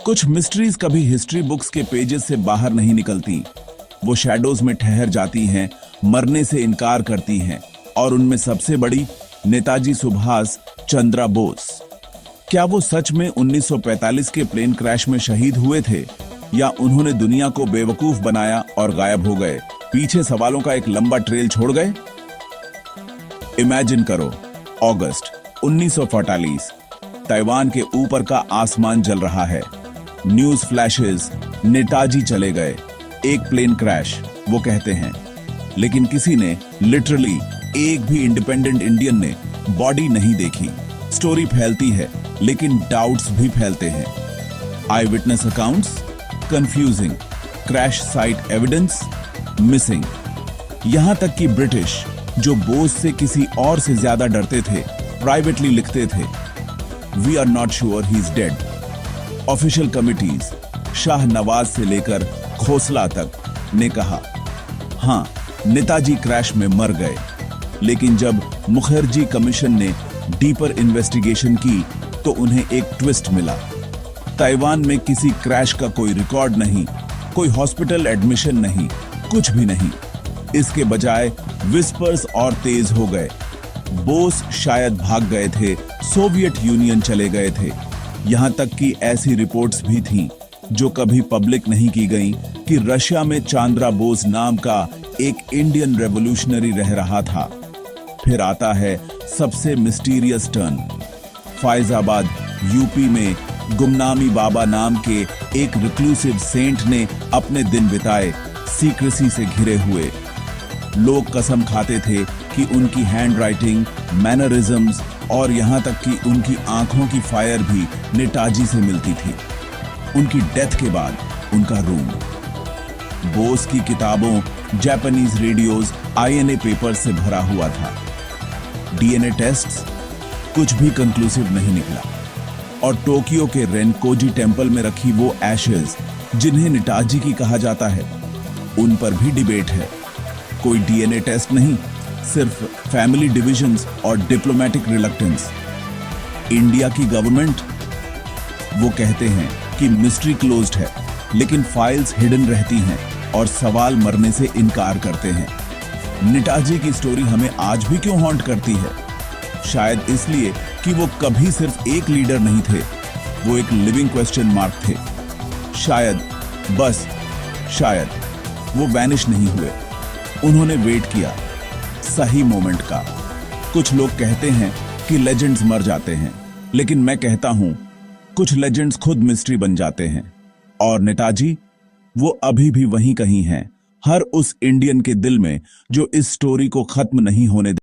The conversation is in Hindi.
कुछ मिस्ट्रीज कभी हिस्ट्री बुक्स के पेजेस से बाहर नहीं निकलती। वो शैडोज में ठहर जाती हैं, मरने से इनकार करती हैं। और उनमें सबसे बड़ी नेताजी सुभाष चंद्र बोस। क्या वो सच में 1945 के प्लेन क्रैश में शहीद हुए थे, या उन्होंने दुनिया को बेवकूफ बनाया और गायब हो गए, पीछे सवालों का एक लंबा ट्रेल छोड़ गए? इमेजिन करो, अगस्त 1945, ताइवान के ऊपर का आसमान जल रहा है। न्यूज फ्लैशेस, नेताजी चले गए, एक प्लेन क्रैश, वो कहते हैं। लेकिन किसी ने लिटरली एक भी इंडिपेंडेंट इंडियन ने बॉडी नहीं देखी। स्टोरी फैलती है, लेकिन डाउट्स भी फैलते हैं। Eyewitness accounts confusing, crash site evidence missing. यहां तक कि ब्रिटिश, जो बोस से किसी और से ज्यादा डरते थे, प्राइवेटली लिखते थे, we are not sure he is dead. Official committees, Shah Nawaz से लेकर खोसला तक, ने कहा हां, नेताजी क्रैश में मर गए। लेकिन जब मुखर्जी कमीशन ने डीपर इन्वेस्टिगेशन की तो उन्हें एक ट्विस्ट मिला। ताइवान में किसी क्रैश का कोई रिकॉर्ड नहीं, कोई हॉस्पिटल एडमिशन नहीं, कुछ भी नहीं। इसके बजाय विस्पर्स और तेज हो गए। बोस शायद भाग गए थे, सोवियत यूनियन चले गए थे। यहां तक कि ऐसी रिपोर्ट्स भी थीं जो कभी पब्लिक नहीं की गईं कि रशिया में चांद्रा बोस नाम का एक इंडियन रेवोल्यूशनरी रह रहा था। फिर आता है सबसे मिस्टीरियस टर्न। फैजाबाद यूपी में गुमनामी बाबा नाम के एक रिक्लूसिव सेंट ने अपने दिन बिताए सीक्रेसी से घिरे हुए। लोग कसम खाते थे कि उनकी हैंडराइटिंग, मैनरिज्म्स और यहां तक कि उनकी आंखों की फायर भी नेताजी से मिलती थी। उनकी डेथ के बाद उनका रूम बोस की किताबों, जापानीज रेडियोज, आईएनए पेपर से भरा हुआ था। डीएनए टेस्ट्स, कुछ भी कंक्लूसिव नहीं निकला। और टोक्यो के रेनकोजी टेम्पल में रखी वो एशेज जिन्हें नेताजी की कहा जाता है, उन पर भी डिबेट है। कोई डीएनए टेस्ट नहीं, सिर्फ फैमिली डिविजन्स और डिप्लोमेटिक रिलक्टेंस। इंडिया की गवर्नमेंट, वो कहते हैं कि मिस्ट्री क्लोज्ड है, लेकिन फाइल्स हिडन रहती हैं और सवाल मरने से इनकार करते हैं। नेताजी की स्टोरी हमें आज भी क्यों हॉन्ट करती है? शायद इसलिए कि वो कभी सिर्फ एक लीडर नहीं थे, वो एक लिविंग क्वेश्चन मार्क थे। शायद, बस शायद, वो वैनिश नहीं हुए। उन्होंने वेट किया सही मोमेंट का। कुछ लोग कहते हैं कि लेजेंड्स मर जाते हैं, लेकिन मैं कहता हूं कुछ लेजेंड्स खुद मिस्ट्री बन जाते हैं। और नेताजी, वो अभी भी वहीं कहीं हैं, हर उस इंडियन के दिल में जो इस स्टोरी को खत्म नहीं होने